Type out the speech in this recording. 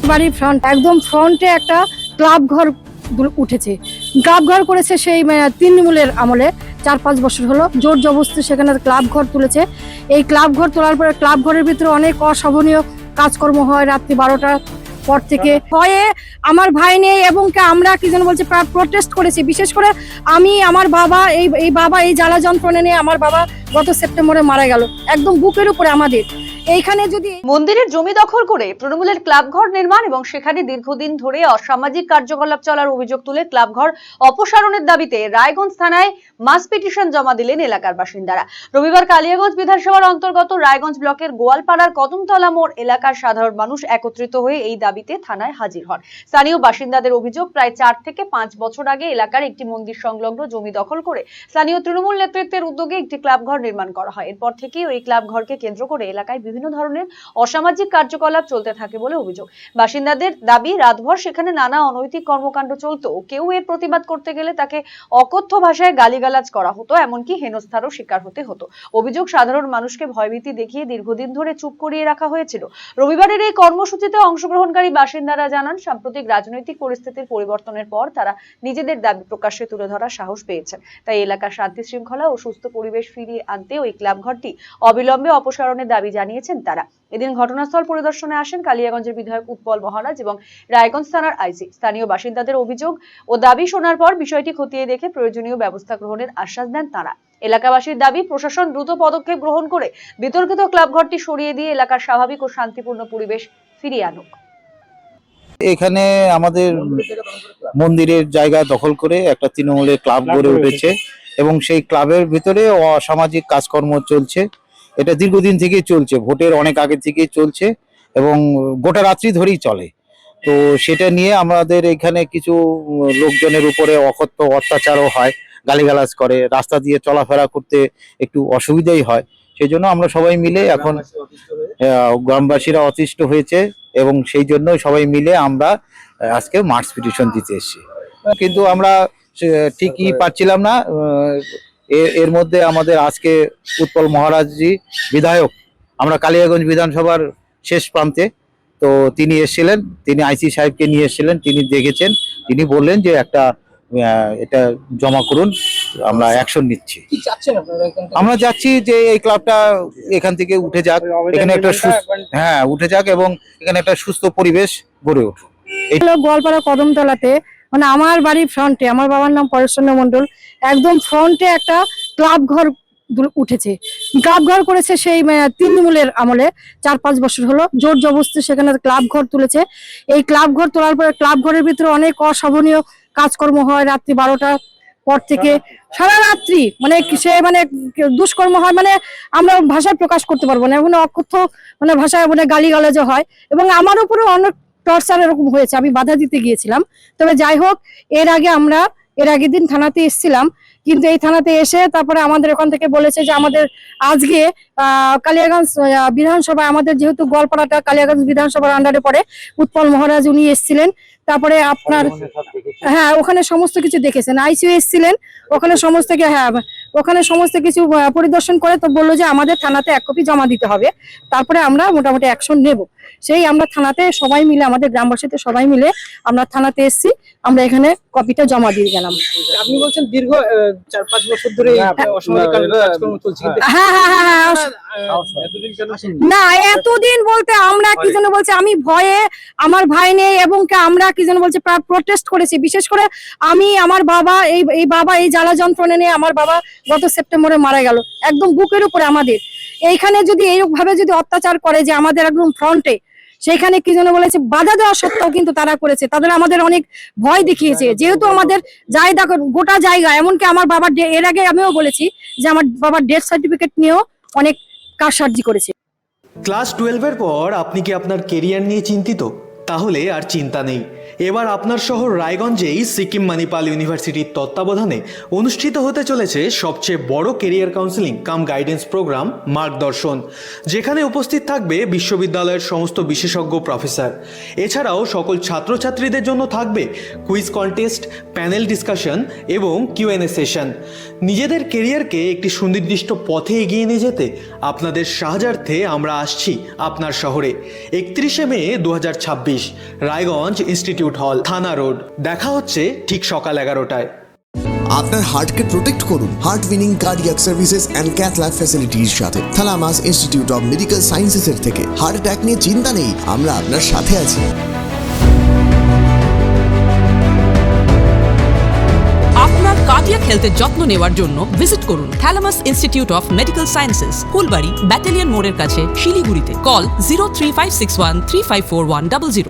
বাড়ির ফ্রন্ট একদম ফ্রন্টে একটা ক্লাব ঘর উঠেছে। ক্লাব ঘর করেছে সেই তৃণমূলের আমলে 4-5 বছর হলো জোর জবরদস্তি সেখানে ক্লাব ঘর তুলেছে। এই ক্লাব ঘর তোলার পরে ক্লাব ঘরের ভিতরে অনেক অশোভনীয় কাজকর্ম হয় রাত্রি 12টার পর থেকে। ভয়ে আমার ভাই নেই এবং আমরা কি যেন বলছে প্রটেস্ট করেছি। বিশেষ করে আমি, আমার বাবা, এই জ্বালা যন্ত্রণা নিয়ে আমার বাবা গত সেপ্টেম্বরে মারা গেল একদম বুকের উপরে আমাদের। এইখানে যদি মন্দিরের জমি দখল করে তৃণমূলের ক্লাব ঘর নির্মাণ এবং সেখানে দীর্ঘদিন ধরে অসামাজিক কার্যকলাপ চলার অভিযোগ তুলে ক্লাব ঘর অপসারণের দাবিতে রায়গঞ্জ থানায় মাস পিটিশন জমা দিলেন এলাকার বাসিন্দারা। রবিবার কালিয়াগঞ্জ বিধানসভার অন্তর্গত রায়গঞ্জ ব্লকের গোয়ালপাড়ার কদমতলা মোড় এলাকার সাধারণ মানুষ একত্রিত হয়ে এই দাবিতে থানায় হাজির হন। স্থানীয় বাসিন্দাদের অভিযোগ, প্রায় 4 থেকে 5 বছর আগে এলাকার একটি মন্দির সংলগ্ন জমি দখল করে স্থানীয় তৃণমূল নেতৃত্বের উদ্যোগে একটি ক্লাব ঘর নির্মাণ করা হয়। এরপর থেকেই ওই ক্লাব ঘরকে কেন্দ্র করে এলাকায় বিভিন্ন ধরনের অসামাজিক কার্যকলাপ চলতে থাকে বলে অভিযোগ। বাসিন্দাদের দাবি, রাতভর সেখানে নানা অনৈতিক কর্মকাণ্ড চলতো। কেউ এর প্রতিবাদ করতে গেলে তাকে অকথ্য ভাষায় গালিগালাজ করা হতো, এমনকি হেনস্থারও শিকার হতে হতো। অভিযোগ, সাধারণ মানুষকে ভয়ভীতি দেখিয়ে দীর্ঘদিন ধরে চুপ করিয়ে রাখা হয়েছিল। রবিবারের এই কর্মসূচিতে অংশগ্রহণকারী বাসিন্দারা জানান, সাম্প্রতিক রাজনৈতিক পরিস্থিতির পরিবর্তনের পর তারা নিজেদের দাবি প্রকাশ্যে তুলে ধরার সাহস পেয়েছেন। তাই এলাকার শান্তি শৃঙ্খলা ও সুস্থ পরিবেশ ফিরিয়ে আনতে ওই ক্লাব ঘরটি অবিলম্বে অপসারণের দাবি জানিয়েছেন তারা। এদিন ঘটনাস্থল পরিদর্শনে আসেন কালিয়াগঞ্জের বিধায়ক উৎপল মহারাজ এবং রায়গঞ্জ থানার আইসি। স্থানীয় বাসিন্দাদের অভিযোগ ও দাবি শোনার পর বিষয়টি খতিয়ে দেখে প্রয়োজনীয় ব্যবস্থা গ্রহণের আশ্বাস দেন তারা। এলাকাবাসীর দাবি, প্রশাসন দ্রুত পদক্ষেপ গ্রহণ করে বিতর্কিত ক্লাব ঘরটি সরিয়ে দিয়ে এলাকার স্বাভাবিক ও শান্তিপূর্ণ পরিবেশ ফিরিয়ে আনুক। এখানে আমাদের মন্দিরের জায়গা দখল করে একটা তৃণমূলের ক্লাব গড়ে উঠেছে এবং সেই ক্লাবের ভিতরে অসামাজিক কাজকর্ম চলছে। এটা দীর্ঘদিন থেকেই চলছে, ভোটের অনেক আগে থেকেই চলছে এবং গোটা রাত্রি ধরেই চলে। তো সেটা নিয়ে আমাদের এখানে কিছু লোকজনের উপরে অকথ্য অত্যাচারও হয়, গালিগালাজ করে, রাস্তা দিয়ে চলাফেরা করতে একটু অসুবিধাই হয়। সেই জন্য আমরা সবাই মিলে এখন গ্রামবাসীরা অতিষ্ঠ হয়েছে এবং সেই জন্য সবাই মিলে আমরা আজকে মার্চ পিটিশন দিতে এসেছি। কিন্তু আমরা ঠিকই পাচ্ছিলাম না। এর মধ্যে আমাদের আজকে উৎপল মহারাজজি বিধায়ক, আমরা কালিয়াগঞ্জ বিধানসভার শেষ প্রান্তে, তো তিনি এসেছিলেন, তিনি আইসি সাহেবকে নিয়ে এসেছিলেন, তিনি দেখেছেন, তিনি বললেন যে এটা জমা করুন, আমরা অ্যাকশন নিচ্ছি। আমরা যাচ্ছি যে এই ক্লাবটা এখান থেকে উঠে যাক, এখানে একটা উঠে যাক এবং এখানে একটা সুস্থ পরিবেশ গড়ে উঠুক। গোয়ালপাড়া কদমতলাতে মানে আমার বাড়ির ফ্রন্টে, আমার বাবার নাম পরেশচন্দ্র মন্ডল, একদম ফ্রন্টে একটা ক্লাব ঘর উঠেছে। ক্লাব ঘর করেছে সেই তৃণমূলের আমলে 4-5 বছর হলো জোর জবরদস্তি সেখানে ক্লাব ঘর তুলেছে। এই ক্লাব ঘর তোলার পরে ক্লাব ঘরের ভিতরে অনেক অশোভনীয় কাজকর্ম হয় রাত্রি 12টার পর থেকে সারা রাত্রি, মানে দুষ্কর্ম হয়, আমরা ভাষায় প্রকাশ করতে পারবো না, এমন অকথ্য ভাষায় গালিগালাজ হয় এবং আমার উপরে অনেক টর্চার এরকম হয়েছে। আমি বাধা দিতে গিয়েছিলাম, তবে যাই হোক, এর আগের দিন থানাতে এসেছিলাম, কিন্তু এই থানাতে এসে তারপরে আমাদের ওখান থেকে বলেছে যে আমাদের আজকে কালিয়াগঞ্জ বিধানসভায়, আমাদের যেহেতু গোয়ালপাড়াটা কালিয়াগঞ্জ বিধানসভার আন্ডারে পড়ে, উৎপল মহারাজ উনি এসেছিলেন। তারপরে আপনার ওখানে সমস্ত কিছু দেখেছেন, আইসিইউ এসেছিলেন, ওখানে সমস্ত কিছু পরিদর্শন করে তো বললো যে আমাদের থানাতে 1 কপি জমা দিতে হবে, তারপরে আমরা মোটামুটি অ্যাকশন নেব। সেই আমরা থানাতে সবাই মিলে, আমাদের গ্রামবাসীতে সবাই মিলে আমরা থানাতে এসেছি, আমরা এখানে কপিটা জমা দিয়ে গেলাম। আপনি বলছেন দীর্ঘ 4-5 বছর ধরে অসামাজিক কাজকর্ম চলছে, না এতদিন বলতে আমরা কি যেন বলছে, আমি ভয়ে, আমার ভাই নেই এবং আমরা কি যেন বলছে প্রটেস্ট করেছি। বিশেষ করে আমি, আমার বাবা, এই জ্বালা যন্ত্রণা নিয়ে আমার বাবা গত সেপ্টেম্বরে মারা গেল একদম বুকের উপরে আমাদের। এইখানে যদি এইরকম ভাবে যদি অত্যাচার করে যে আমাদের একদম ফ্রন্টে, সেখানে কি যেন বলেছে, বাধা দেওয়া সত্ত্বেও কিন্তু তারা করেছে, তাদের আমাদের অনেক ভয় দেখিয়েছে। যেহেতু আমাদের গোটা জায়গা, এমনকি আমার বাবার, এর আগে আমিও বলেছি যে আমার বাবার ডেথ সার্টিফিকেট নিয়েও অনেক কারসাজি করেছে। ক্লাস 12 এর পর আপনি কি আপনার কেরিয়ার নিয়ে চিন্তিত? তাহলে আর চিন্তা নেই। এবার আপনার শহর রায়গঞ্জেই সিকিম মানিপাল ইউনিভার্সিটির তত্ত্বাবধানে অনুষ্ঠিত হতে চলেছে সবচেয়ে বড় কেরিয়ার কাউন্সেলিং কাম গাইডেন্স প্রোগ্রাম মার্গদর্শন, যেখানে উপস্থিত থাকবে বিশ্ববিদ্যালয়ের সমস্ত বিশেষজ্ঞ প্রফেসর। এছাড়াও সকল ছাত্রছাত্রীদের জন্য থাকবে কুইজ কন্টেস্ট, প্যানেল ডিসকাশন এবং কিউএনএ সেশন। নিজেদের কেরিয়ারকে একটি সুনির্দিষ্ট পথে এগিয়ে নিয়ে যেতে আপনাদের সাহায্যার্থে আমরা আসছি আপনার শহরে। 31শে মে 2026, রায়গঞ্জ ইনস্টিটিউট হল, থানা রোড। দেখা হচ্ছে ঠিক সকাল 11টায়। আপনার হার্টকে প্রোটেক্ট করুন heart winning cardiac services and cath lab ফ্যাসিলিটির সাথে থালামাস ইনস্টিটিউট অফ মেডিকেল সায়েন্সেসের থেকে। হার্ট অ্যাটাক নিয়ে চিন্তা নেই, আমরা আপনার সাথে আছি। আপনার কার্ডিয়াক হেলথের যত্ন নেওয়ার জন্য ভিজিট করুন thalamus institute of medical sciences, Phulbari, battalion মোড়ের কাছে, শিলিগুড়িতে। কল 03561 354100।